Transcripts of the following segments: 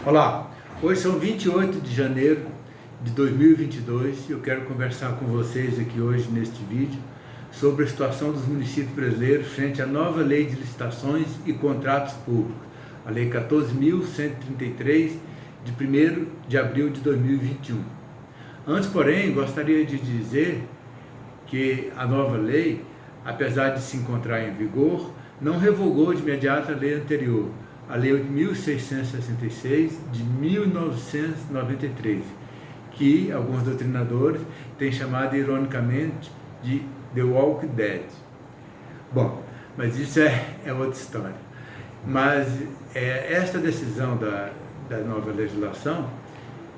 Olá, hoje são 28 de janeiro de 2022 e eu quero conversar com vocês aqui hoje neste vídeo sobre a situação dos municípios brasileiros frente à nova Lei de Licitações e Contratos Públicos, a Lei 14.133, de 1º de abril de 2021. Antes, porém, gostaria de dizer que a nova lei, apesar de se encontrar em vigor, não revogou de imediato a lei anterior, a Lei 8.666 de 1993, que alguns doutrinadores têm chamado ironicamente de The Walking Dead. Bom, mas isso é outra história. Mas esta decisão da nova legislação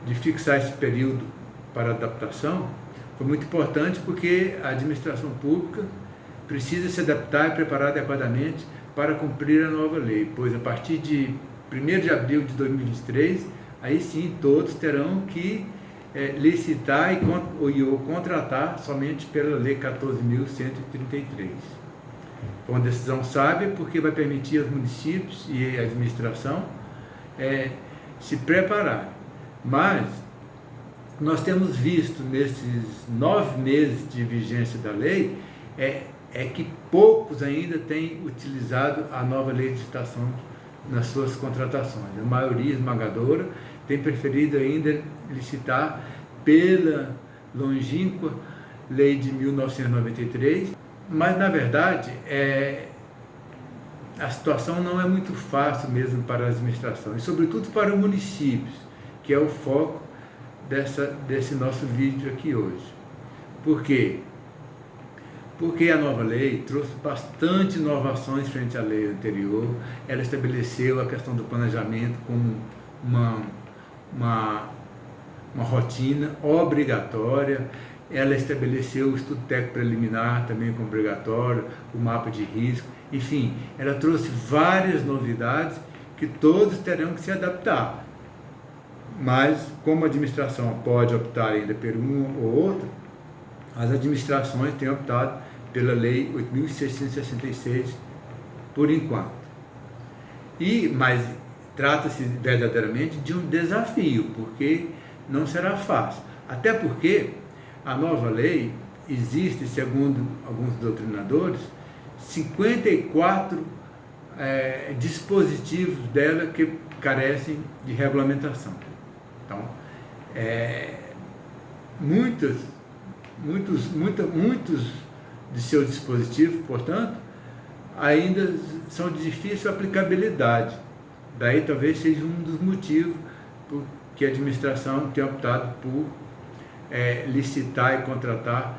de fixar esse período para adaptação foi muito importante porque a administração pública precisa se adaptar e preparar adequadamente para cumprir a nova lei, pois a partir de 1º de abril de 2023, aí sim todos terão que licitar ou contratar somente pela Lei 14.133. Foi uma decisão sábia porque vai permitir aos municípios e à administração se preparar. Mas nós temos visto nesses 9 meses de vigência da lei que poucos ainda têm utilizado a nova lei de licitação nas suas contratações. A maioria esmagadora tem preferido ainda licitar pela longínqua lei de 1993, mas na verdade a situação não é muito fácil mesmo para a administração, e sobretudo para os municípios, que é o foco desse nosso vídeo aqui hoje. Por quê? Porque a nova lei trouxe bastante inovações frente à lei anterior. Ela estabeleceu a questão do planejamento como uma rotina obrigatória. Ela estabeleceu o estudo técnico preliminar também como obrigatório, o mapa de risco. Enfim, ela trouxe várias novidades que todos terão que se adaptar. Mas, como a administração pode optar ainda por uma ou outra, as administrações têm optado pela Lei 8.666 por enquanto. Mas trata-se verdadeiramente de um desafio, porque não será fácil. Até porque a nova lei existe, segundo alguns doutrinadores, 54 dispositivos dela que carecem de regulamentação. Então, muitos de seus dispositivos, portanto, ainda são de difícil aplicabilidade. Daí talvez seja um dos motivos por que a administração tem optado por licitar e contratar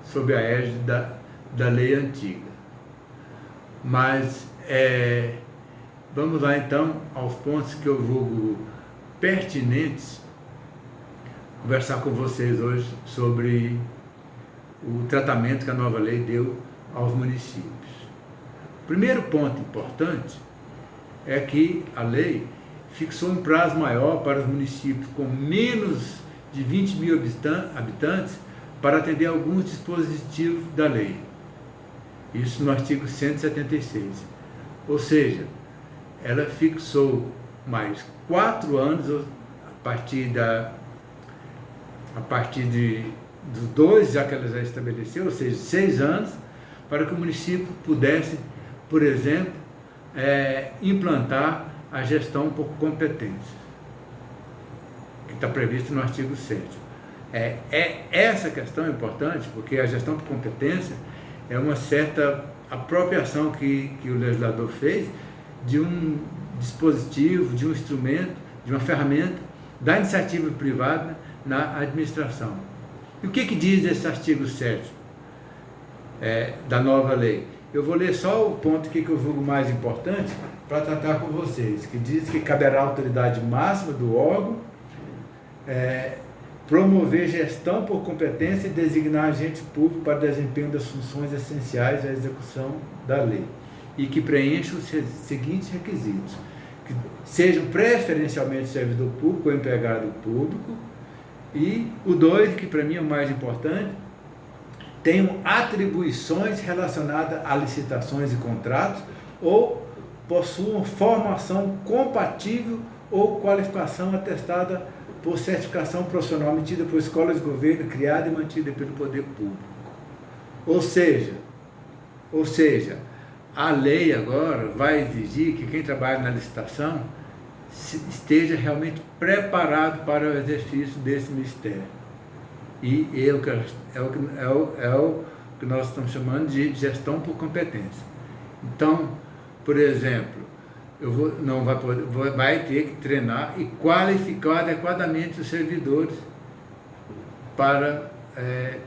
sob a égide da lei antiga. Mas vamos lá então aos pontos que eu julgo pertinentes conversar com vocês hoje sobre o tratamento que a nova lei deu aos municípios. O primeiro ponto importante é que a lei fixou um prazo maior para os municípios com menos de 20 mil habitantes para atender alguns dispositivos da lei. Isso no artigo 176. Ou seja, ela fixou mais 4 anos a partir dos 2, já que ela já estabeleceu, ou seja, 6 anos, para que o município pudesse, por exemplo, implantar a gestão por competência, que está previsto no artigo 7º. Essa questão é importante, porque a gestão por competência é uma certa apropriação que o legislador fez de um dispositivo, de um instrumento, de uma ferramenta da iniciativa privada na administração. E o que diz esse artigo 7º da nova lei? Eu vou ler só o ponto que eu julgo mais importante para tratar com vocês, que diz que caberá à autoridade máxima do órgão promover gestão por competência e designar agente público para desempenho das funções essenciais à execução da lei, e que preencha os seguintes requisitos: que sejam preferencialmente servidor público ou empregado público, e o 2, que para mim é o mais importante, tenham atribuições relacionadas a licitações e contratos ou possuam formação compatível ou qualificação atestada por certificação profissional emitida por escola de governo criada e mantida pelo poder público. Ou seja, a lei agora vai exigir que quem trabalha na licitação esteja realmente preparado para o exercício desse ministério. E é o que nós estamos chamando de gestão por competência. Então, por exemplo, vai ter que treinar e qualificar adequadamente os servidores para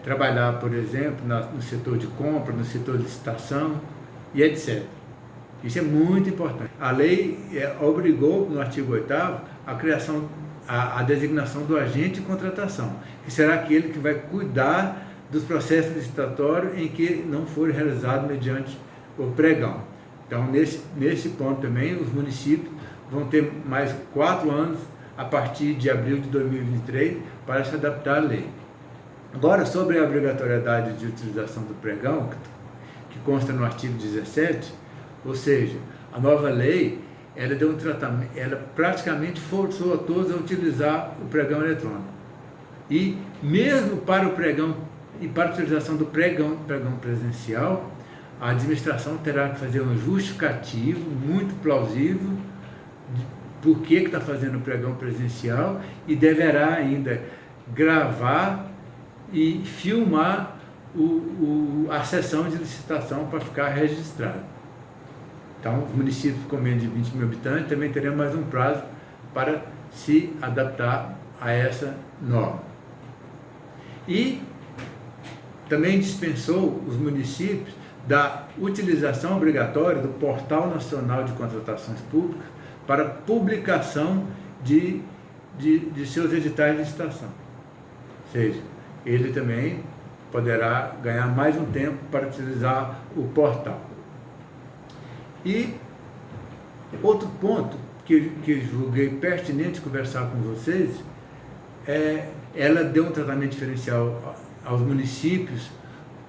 trabalhar, por exemplo, no setor de compra, no setor de licitação e etc. Isso é muito importante. A lei obrigou, no artigo 8º, a criação, a designação do agente de contratação, que será aquele que vai cuidar dos processos licitatórios em que não for realizado mediante o pregão. Então, nesse ponto também, os municípios vão ter mais 4 anos, a partir de abril de 2023, para se adaptar à lei. Agora, sobre a obrigatoriedade de utilização do pregão, que consta no artigo 17, ou seja, a nova lei, ela deu um tratamento, ela praticamente forçou a todos a utilizar o pregão eletrônico. E mesmo para o pregão e para a utilização do pregão presencial, a administração terá que fazer um justificativo muito plausível de por que está fazendo o pregão presencial e deverá ainda gravar e filmar a sessão de licitação para ficar registrado. Então, os municípios com menos de 20 mil habitantes também terão mais um prazo para se adaptar a essa norma. E também dispensou os municípios da utilização obrigatória do Portal Nacional de Contratações Públicas para publicação de seus editais de licitação. Ou seja, ele também poderá ganhar mais um tempo para utilizar o portal. E outro ponto que julguei pertinente conversar com vocês ela deu um tratamento diferencial aos municípios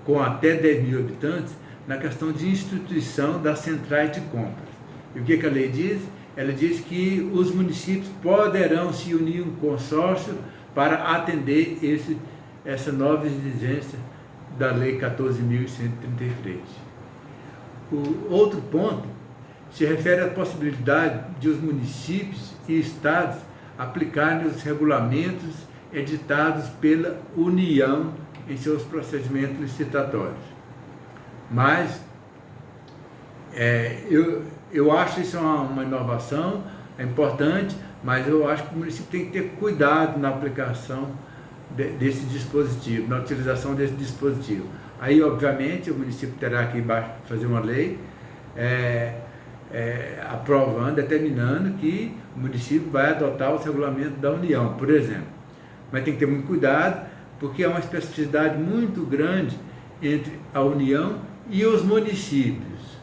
com até 10 mil habitantes na questão de instituição das centrais de compras. E o que a lei diz? Ela diz que os municípios poderão se unir em um consórcio para atender essa nova exigência da Lei 14.133. O outro ponto se refere à possibilidade de os municípios e estados aplicarem os regulamentos editados pela União em seus procedimentos licitatórios. Mas eu acho isso uma inovação, é importante, mas eu acho que o município tem que ter cuidado na aplicação desse dispositivo, na utilização desse dispositivo. Aí, obviamente, o município terá que fazer uma lei aprovando, determinando que o município vai adotar os regulamentos da União, por exemplo. Mas tem que ter muito cuidado, porque há uma especificidade muito grande entre a União e os municípios.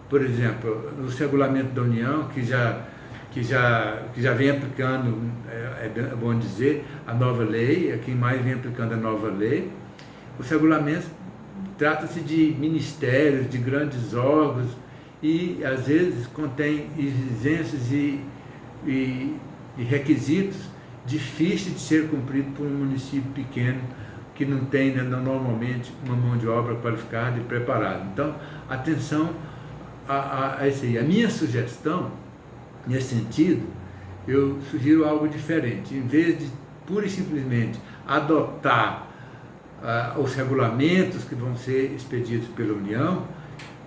Por exemplo, nos regulamentos da União, que já vem aplicando, é bom dizer, a nova lei, é quem mais vem aplicando a nova lei, os regulamentos trata-se de ministérios, de grandes órgãos, e às vezes contém exigências e requisitos difíceis de ser cumprido por um município pequeno que não tem normalmente uma mão de obra qualificada e preparada. Então, atenção a isso aí. A minha sugestão, nesse sentido, eu sugiro algo diferente. Em vez de pura e simplesmente adotar os regulamentos que vão ser expedidos pela União,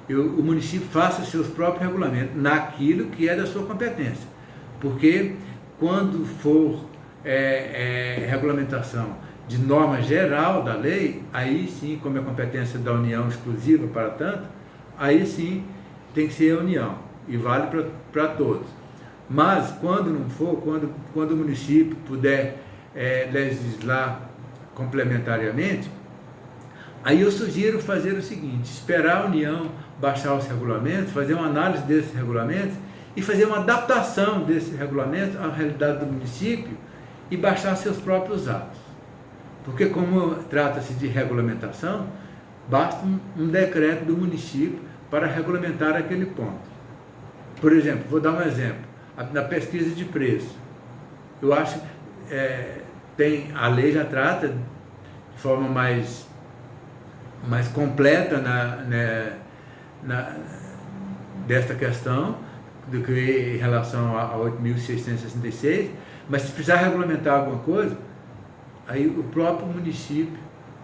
o município faça seus próprios regulamentos naquilo que é da sua competência. Porque quando for regulamentação de norma geral da lei, aí sim, como é competência da União exclusiva para tanto, aí sim tem que ser a União e vale para todos. Mas quando não for, quando o município puder legislar complementariamente, aí eu sugiro fazer o seguinte: esperar a União baixar os regulamentos, fazer uma análise desses regulamentos e fazer uma adaptação desses regulamentos à realidade do município e baixar seus próprios atos. Porque como trata-se de regulamentação, basta um decreto do município para regulamentar aquele ponto. Por exemplo, vou dar um exemplo. na pesquisa de preço. Eu acho que a lei já trata de forma mais completa desta questão do que em relação a 8.666, mas se precisar regulamentar alguma coisa, aí o próprio município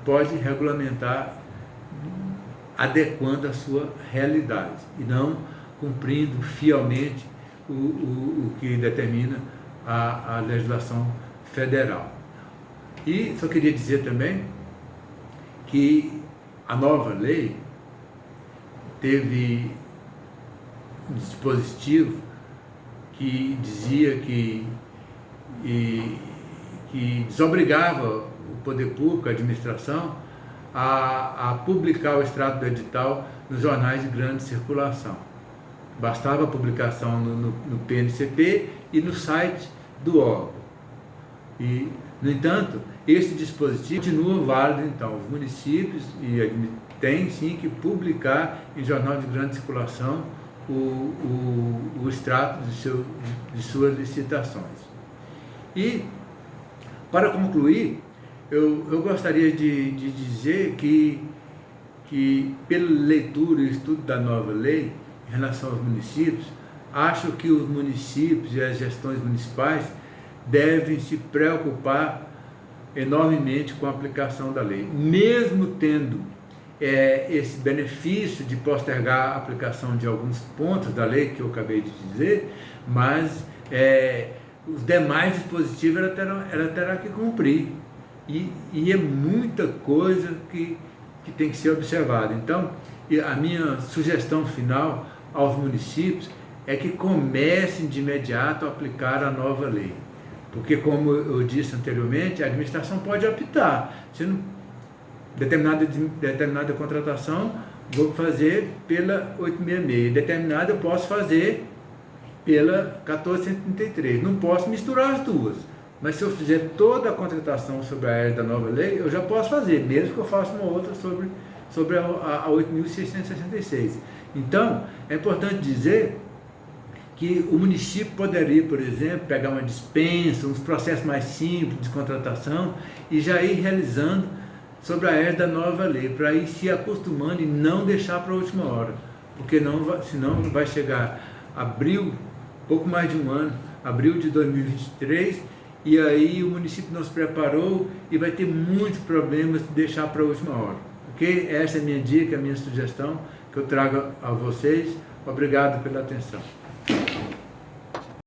pode regulamentar adequando a sua realidade e não cumprindo fielmente o que determina a legislação federal. E só queria dizer também que a nova lei teve um dispositivo que dizia que desobrigava o poder público, a administração, a publicar o extrato do edital nos jornais de grande circulação. Bastava a publicação no PNCP e no site do órgão. E, no entanto, esse dispositivo continua válido, então, os municípios têm sim que publicar em jornal de grande circulação o extrato de suas licitações. E, para concluir, eu gostaria de dizer que pela leitura e estudo da nova lei, em relação aos municípios, acho que os municípios e as gestões municipais devem se preocupar enormemente com a aplicação da lei, mesmo tendo esse benefício de postergar a aplicação de alguns pontos da lei que eu acabei de dizer, mas os demais dispositivos ela terá que cumprir, e é muita coisa que tem que ser observada. Então, a minha sugestão final aos municípios é que comecem de imediato a aplicar a nova lei, porque, como eu disse anteriormente, a administração pode optar, se não determinada contratação vou fazer pela 866, determinada eu posso fazer pela 1433, não posso misturar as duas, mas se eu fizer toda a contratação sobre a área da nova lei, eu já posso fazer, mesmo que eu faça uma outra sobre a 8.666. Então, é importante dizer que o município poderia, por exemplo, pegar uma dispensa, uns processos mais simples de contratação e já ir realizando sobre a área da nova lei, para ir se acostumando e não deixar para a última hora, porque senão vai chegar abril, pouco mais de um ano, abril de 2023, e aí o município não se preparou e vai ter muitos problemas de deixar para a última hora. Ok? Essa é a minha dica, a minha sugestão que eu trago a vocês. Obrigado pela atenção.